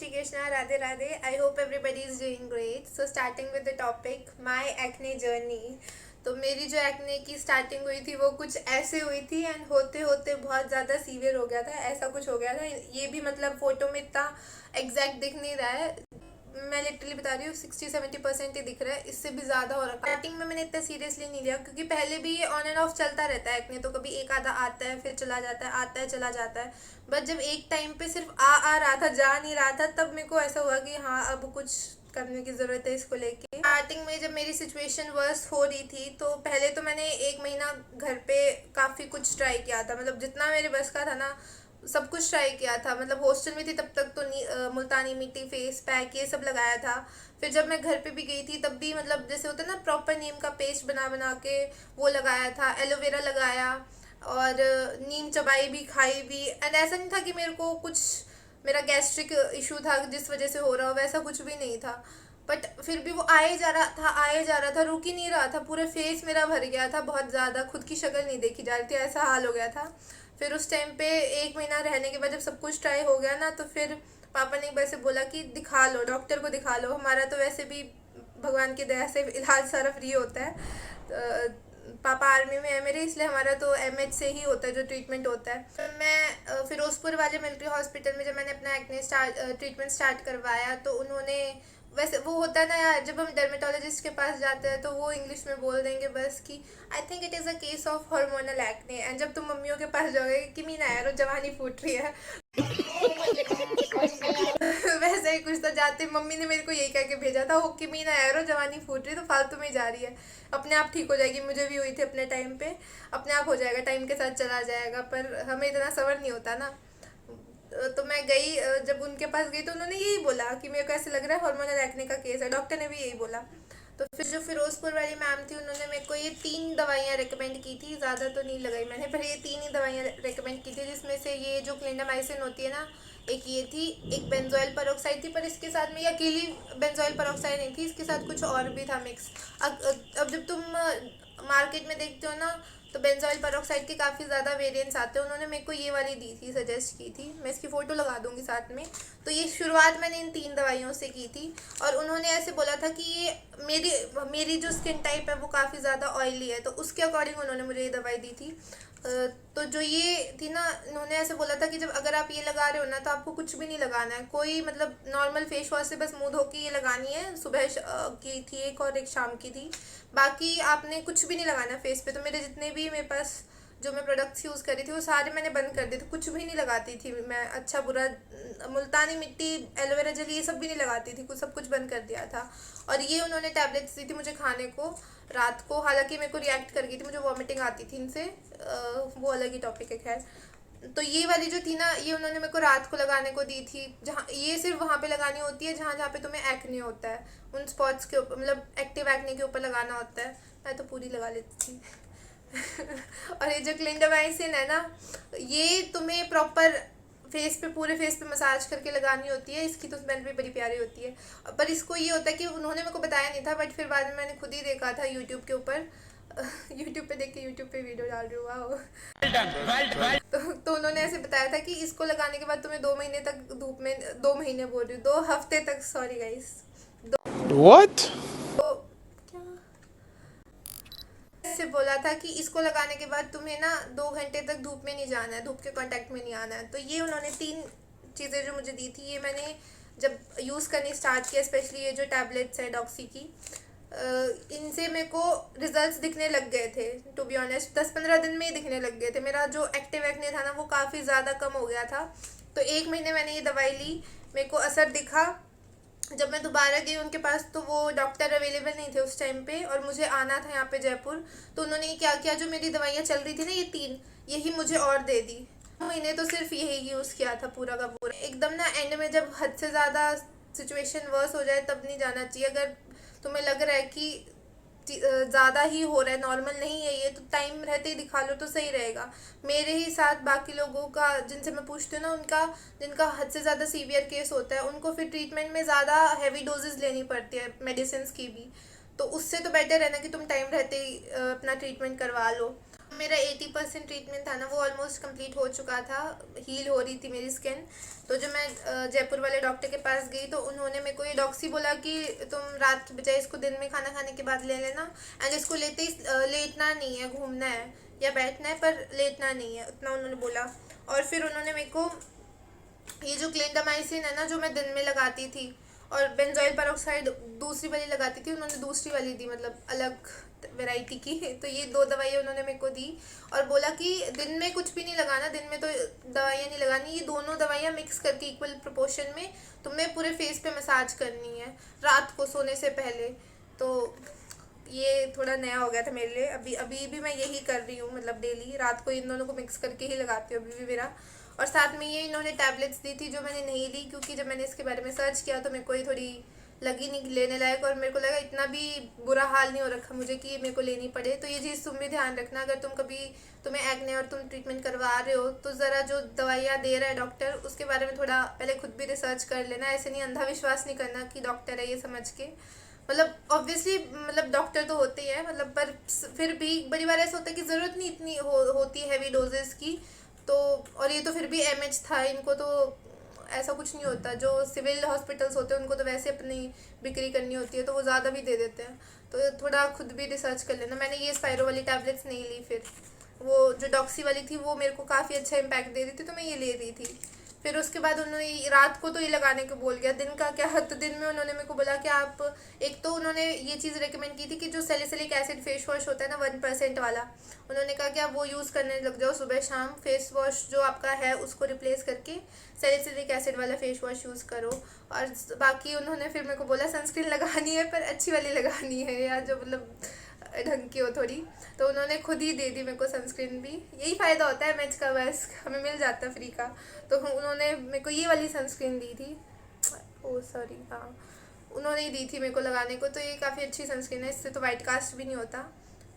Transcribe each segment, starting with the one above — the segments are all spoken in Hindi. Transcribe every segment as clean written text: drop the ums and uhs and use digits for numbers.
Shri Krishna, Radhe Radhe. I hope everybody is doing great. So starting with the topic, my acne journey. तो मेरी जो एक्ने की स्टार्टिंग हुई थी वो कुछ ऐसे हुई थी एंड होते होते बहुत ज़्यादा सीवियर हो गया था, ऐसा कुछ हो गया था। ये भी मतलब फ़ोटो में इतना एग्जैक्ट दिख नहीं रहा है, मैं लिटरली बता रही हूँ 60-70% ही दिख रहा है, इससे भी ज़्यादा हो रहा है। स्टार्टिंग में मैंने इतना सीरियसली नहीं लिया क्योंकि पहले भी ये ऑन एंड ऑफ चलता रहता है एक्ने, तो कभी एक आधा आता है फिर चला जाता है, आता है चला जाता है। बट जब एक टाइम पे सिर्फ आ रहा था, जा नहीं रहा था, तब मेरे को ऐसा हुआ कि हाँ अब कुछ करने की ज़रूरत है इसको लेके। स्टार्टिंग में जब मेरी सिचुएशन वर्स हो रही थी तो पहले तो मैंने 1 महीना घर पे काफ़ी कुछ ट्राई किया था, मतलब जितना मेरे बस का था ना सब कुछ ट्राई किया था। मतलब हॉस्टल में थी तब तक तो मुल्तानी मिट्टी, फेस पैक, ये सब लगाया था। फिर जब मैं घर पे भी गई थी तब भी मतलब जैसे होता है ना प्रॉपर नीम का पेस्ट बना बना के वो लगाया था, एलोवेरा लगाया और नीम चबाई भी, खाई भी। एंड ऐसा नहीं था कि मेरे को कुछ मेरा गैस्ट्रिक इशू था जिस वजह से हो रहा हो, वैसा कुछ भी नहीं था। बट फिर भी वो आए जा रहा था, आए जा रहा था, रुक ही नहीं रहा था। पूरे फेस मेरा भर गया था बहुत ज़्यादा, खुद की शक्ल नहीं देखी जा रही थी, ऐसा हाल हो गया था। फिर उस टाइम पे 1 महीना रहने के बाद जब सब कुछ ट्राई हो गया ना तो फिर पापा ने एक बार से बोला कि दिखा लो, डॉक्टर को दिखा लो। हमारा तो वैसे भी भगवान की दया से इलाज सारा फ्री होता है। पापा आर्मी में है मेरे, इसलिए हमारा तो एमएच से ही होता है जो ट्रीटमेंट होता है। तो मैं फिरोजपुर वाले मिलिट्री हॉस्पिटल में जब मैंने अपना एक्ने ट्रीटमेंट स्टार्ट करवाया तो उन्होंने, वैसे वो होता है ना यार, जब हम डर्मेटोलॉजिस्ट के पास जाते हैं तो वो इंग्लिश में बोल देंगे बस कि I think it is a case of hormonal acne. And जब तुम मम्मियों के पास जाओगे कि मीना यार जवानी फूट रही है वैसे ही कुछ तो जाते मम्मी ने मेरे को यही कह के भेजा था, हो कि मीना यार जवानी फूट रही तो फालतू में जा रही है, अपने आप ठीक हो जाएगी। मुझे भी हुई थी अपने टाइम पे, अपने आप हो जाएगा, टाइम के साथ चला जाएगा। पर हमें इतना सबर नहीं होता ना। तो मैं गई, जब उनके पास गई तो उन्होंने यही बोला कि मेरे को ऐसे लग रहा है हार्मोनल एक्ने का केस है, डॉक्टर ने भी यही बोला। तो फिर जो फिरोजपुर वाली मैम थी उन्होंने मेरे को ये 3 दवाइयाँ रिकमेंड की थी, ज़्यादा तो नहीं लगाई मैंने, पर ये 3 ही दवाइयाँ रिकमेंड की थी, जिसमें से ये जो क्लिंडामाइसिन होती है ना, एक ये थी, एक बेंजोइल पेरोक्साइड थी, पर इसके साथ में ये अकेली बेंजोइल पेरोक्साइड नहीं थी, इसके साथ कुछ और भी था मिक्स। अब जब तुम मार्केट में देखते हो ना तो बेंजोइल पेरोक्साइड के काफ़ी ज़्यादा वेरिएंट्स आते हैं। उन्होंने मेरे को ये वाली दी थी, सजेस्ट की थी, मैं इसकी फ़ोटो लगा दूंगी साथ में। तो ये शुरुआत मैंने इन 3 दवाइयों से की थी और उन्होंने ऐसे बोला था कि ये मेरी मेरी जो स्किन टाइप है वो काफ़ी ज़्यादा ऑयली है, तो उसके अकॉर्डिंग उन्होंने मुझे ये दवाई दी थी। तो जो ये थी ना, उन्होंने ऐसे बोला था कि जब अगर आप ये लगा रहे हो ना तो आपको कुछ भी नहीं लगाना है, कोई मतलब नॉर्मल फेस वॉश से बस मुंह धो के ये लगानी है। सुबह की थी एक और एक शाम की थी, बाकी आपने कुछ भी नहीं लगाना फेस पे। तो मेरे जितने भी मेरे पास जो मैं प्रोडक्ट्स यूज़ कर रही थी वो सारे मैंने बंद कर दिए थे, कुछ भी नहीं लगाती थी मैं। अच्छा बुरा, मुल्तानी मिट्टी, एलोवेरा जेल, ये सब भी नहीं लगाती थी, कुछ सब कुछ बंद कर दिया था। और ये उन्होंने टैबलेट्स दी थी मुझे खाने को रात को, हालांकि मेरे को रिएक्ट कर गई थी, मुझे वॉमिटिंग आती थी इनसे, वो अलग ही टॉपिक है खैर। तो ये वाली जो थी ना, ये उन्होंने मेरे को रात को लगाने को दी थी, जहाँ ये सिर्फ वहाँ पे लगानी होती है जहाँ जहाँ पे तुम्हें एक्ने होता है, उन स्पॉट्स के ऊपर, मतलब एक्टिव एक्ने के ऊपर लगाना होता है। मैं तो पूरी लगा लेती थी और ये जो क्लिंडामाइसिन है ना, ये तुम्हें प्रॉपर फेस पे, पूरे फेस पे मसाज करके लगानी होती है। इसकी तो स्मेल भी बड़ी प्यारी होती है, पर इसको ये होता है कि उन्होंने मेरे को बताया नहीं था, बट फिर बाद में मैंने खुद ही देखा था यूट्यूब के ऊपर यूट्यूब पे देख के यूट्यूब पे वीडियो डाल रही हूँ, वाह। तो उन्होंने ऐसे बताया था कि इसको लगाने के बाद तुम्हें 2 महीने तक धूप में, 2 महीने बोल रही हूँ, 2 हफ्ते तक, सॉरी गाइस, What? तो क्या से बोला था कि इसको लगाने के बाद तुम्हें ना 2 घंटे तक धूप में नहीं जाना है, धूप के कांटेक्ट में नहीं आना है। तो ये उन्होंने 3 चीज़ें जो मुझे दी थी, ये मैंने जब यूज़ करनी स्टार्ट किया, स्पेशली ये जो टैबलेट्स है डॉक्सी की, इनसे मेरे को रिजल्ट्स दिखने लग गए थे। टू बी ऑनेस्ट 10-15 दिन में ही दिखने लग गए थे, मेरा जो एक्टिव एक्ने था ना वो काफ़ी ज़्यादा कम हो गया था। तो 1 महीने मैंने ये दवाई ली, मेरे को असर दिखा। जब मैं दोबारा गई उनके पास तो वो डॉक्टर अवेलेबल नहीं थे उस टाइम पे, और मुझे आना था यहाँ पे जयपुर। तो उन्होंने क्या किया, जो मेरी दवाइयाँ चल रही थी ना ये 3, यही मुझे और दे दी। महीने तो सिर्फ यही यूज़ किया था पूरा का पूरा। एकदम ना एंड में जब हद से ज़्यादा सिचुएशन वर्स हो जाए तब नहीं जाना चाहिए। अगर तुम्हें लग रहा है कि ज़्यादा ही हो रहा है, नॉर्मल नहीं है ये, तो टाइम रहते ही दिखा लो तो सही रहेगा। मेरे ही साथ बाकी लोगों का जिनसे मैं पूछती हूँ ना, उनका जिनका हद से ज़्यादा सीवियर केस होता है उनको फिर ट्रीटमेंट में ज़्यादा हैवी डोजेस लेनी पड़ती है मेडिसिन की भी। तो उससे तो बेटर है ना कि तुम टाइम रहते ही अपना ट्रीटमेंट करवा लो। मेरा 80% ट्रीटमेंट था ना वो ऑलमोस्ट कंप्लीट हो चुका था, हील हो रही थी मेरी स्किन। तो जब मैं जयपुर वाले डॉक्टर के पास गई तो उन्होंने मेरे को ये डॉक्सी बोला कि तुम रात की बजाय इसको दिन में खाना खाने के बाद ले लेना, एंड इसको लेते ही लेटना नहीं है, घूमना है या बैठना है पर लेटना नहीं है, उतना उन्होंने बोला। और फिर उन्होंने मेरे को ये जो क्लिंडामाइसिन है ना जो मैं दिन में लगाती थी, और बेंजोइल पेरोक्साइड दूसरी वाली लगाती थी, उन्होंने दूसरी वाली दी, मतलब अलग वैरायटी की। तो ये दो दवाइयाँ उन्होंने मेरे को दी और बोला कि दिन में कुछ भी नहीं लगाना, दिन में तो दवाइयाँ नहीं लगानी, ये दोनों दवाइयाँ मिक्स करके इक्वल प्रोपोर्शन में तुम्हें पूरे फेस पे मसाज करनी है रात को सोने से पहले। तो ये थोड़ा नया हो गया था मेरे लिए, अभी अभी भी मैं यही कर रही हूँ, मतलब डेली रात को इन दोनों को मिक्स करके ही लगाती हूँ अभी भी मेरा। और साथ में ये इन्होंने टैबलेट्स दी थी जो मैंने नहीं ली, क्योंकि जब मैंने इसके बारे में सर्च किया तो मेरे को ये थोड़ी लगी नहीं लेने लायक, और मेरे को लगा इतना भी बुरा हाल नहीं हो रखा मुझे कि मेरे को लेनी पड़े। तो ये चीज़ तुम भी ध्यान रखना, अगर तुम कभी तुम्हें एक्ने और तुम ट्रीटमेंट करवा रहे हो तो ज़रा जो दवाइयाँ दे रहा है डॉक्टर उसके बारे में थोड़ा पहले खुद भी रिसर्च कर लेना। ऐसे नहीं अंधा विश्वास नहीं करना कि डॉक्टर है ये समझ के, मतलब ऑब्वियसली मतलब डॉक्टर तो होते ही है, मतलब पर फिर भी बड़ी बार ऐसा होता है कि ज़रूरत नहीं इतनी होती है हैवी डोजेस की। तो और ये तो फिर भी एमएच था, इनको तो ऐसा कुछ नहीं होता। जो सिविल हॉस्पिटल्स होते हैं उनको तो वैसे अपनी बिक्री करनी होती है तो वो ज़्यादा भी दे देते हैं। तो थोड़ा खुद भी रिसर्च कर लेना। मैंने ये स्पायरो वाली टैबलेट्स नहीं ली, फिर वो जो डॉक्सी वाली थी वो मेरे को काफ़ी अच्छा इम्पैक्ट दे रही थी तो मैं ये ले रही थी। फिर उसके बाद उन्होंने रात को तो ये लगाने को बोल गया, दिन का क्या है, तो दिन में उन्होंने मेरे को बोला कि आप एक तो उन्होंने ये चीज़ रेकमेंड की थी कि जो सैलिसिलिक एसिड फेस वॉश होता है ना 1% वाला, उन्होंने कहा कि आप वो यूज़ करने लग जाओ सुबह शाम, फेस वॉश जो आपका है उसको रिप्लेस करके सैलिसिलिक एसिड वाला फेस वॉश यूज़ करो। और बाकी उन्होंने फिर मेरे को बोला सनस्क्रीन लगानी है पर अच्छी वाली लगानी है या जो मतलब ढंग की हो थोड़ी। तो उन्होंने खुद ही दे दी मेरे को सनस्क्रीन भी, यही फ़ायदा होता है मैच का, बस हमें मिल जाता है फ्री का। तो उन्होंने मेरे को ये वाली सनस्क्रीन दी थी, ओ सॉरी हाँ, उन्होंने ही दी थी मेरे को लगाने को। तो ये काफ़ी अच्छी सनस्क्रीन है, इससे तो वाइट कास्ट भी नहीं होता।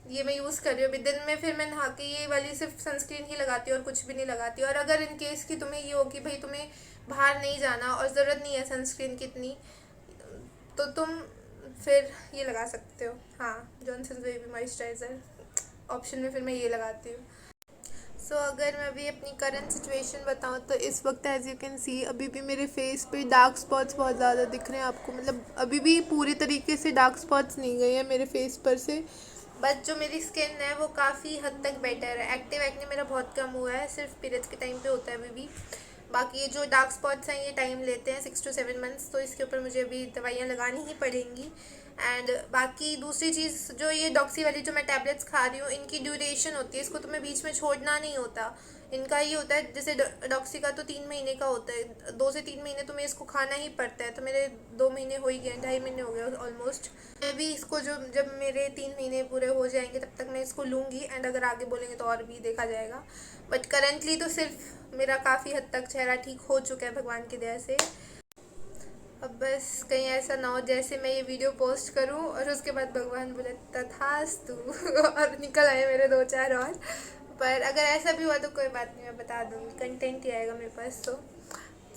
ये मैं यूज़ कर रही हूँ अभी दिन में, फिर मैं नहा के ये वाली सिर्फ सनस्क्रीन ही लगाती हूँ और कुछ भी नहीं लगाती। और अगर इन केस कि तुम्हें ये हो कि भाई तुम्हें बाहर नहीं जाना और ज़रूरत नहीं है सनस्क्रीन की इतनी, तो तुम फिर ये लगा सकते हो, हाँ जॉनसन बेबी मॉइस्चराइज़र ऑप्शन में फिर मैं ये लगाती हूँ। सो अगर मैं अभी अपनी करंट सिचुएशन बताऊँ तो इस वक्त एज यू कैन सी अभी भी मेरे फेस पे डार्क स्पॉट्स बहुत ज़्यादा दिख रहे हैं आपको, मतलब अभी भी पूरी तरीके से डार्क स्पॉट्स नहीं गए हैं मेरे फेस पर से, बट जो मेरी स्किन है वो काफ़ी हद तक बेटर है। एक्टिव एक्ने मेरा बहुत कम हुआ है, सिर्फ पीरियड्स के टाइम पे होता है अभी भी। बाकी ये जो डार्क स्पॉट्स हैं ये टाइम लेते हैं 6 to 7 मंथ्स, तो इसके ऊपर मुझे अभी दवाइयाँ लगानी ही पड़ेंगी। एंड बाकी दूसरी चीज़ जो ये डॉक्सी वाली जो मैं टैबलेट्स खा रही हूँ इनकी ड्यूरेशन होती है, इसको तुम्हें बीच में छोड़ना नहीं होता। इनका ये होता है जैसे डॉक्सी का तो 3 महीने का होता है, 2 से 3 महीने तुम्हें इसको खाना ही पड़ता है। तो मेरे 2 महीने हो ही गए, 2.5 महीने हो गए ऑलमोस्ट। मैं भी इसको जब मेरे 3 महीने पूरे हो जाएंगे तब तक मैं इसको लूँगी, एंड अगर आगे बोलेंगे तो और भी देखा जाएगा। बट करेंटली तो सिर्फ मेरा काफ़ी हद तक चेहरा ठीक हो चुका है भगवान की दया से। अब बस कहीं ऐसा ना हो जैसे मैं ये वीडियो पोस्ट करूं और उसके बाद भगवान बोले तथास्तु और निकल आए मेरे 2-4 और। पर अगर ऐसा भी हुआ तो कोई बात नहीं, मैं बता दूँगी, कंटेंट ही आएगा मेरे पास। तो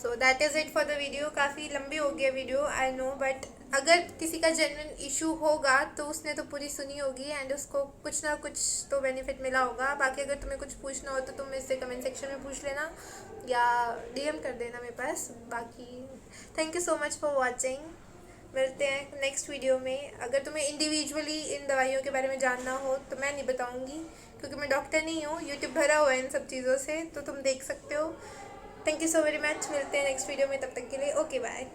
so that is it for the video. काफ़ी लंबी हो गई वीडियो आई नो, बट अगर किसी का जेन्युइन इशू होगा तो उसने तो पूरी सुनी होगी एंड उसको कुछ ना कुछ तो बेनिफिट मिला होगा। बाकी अगर तुम्हें कुछ पूछना हो तो तुम मुझसे कमेंट सेक्शन में पूछ लेना या डीएम कर देना मेरे पास। बाकी thank you so much for watching, मिलते हैं नेक्स्ट वीडियो में। अगर तुम्हें इंडिविजुअली इन दवाइयों के बारे में जानना हो तो मैं नहीं बताऊँगी क्योंकि मैं डॉक्टर नहीं हूँ, यूट्यूब भरा हुआ है इन सब चीज़ों से, तो तुम देख सकते हो। Thank you so very much, मिलते हैं नेक्स्ट वीडियो में, तब तक के लिए ओके बाय।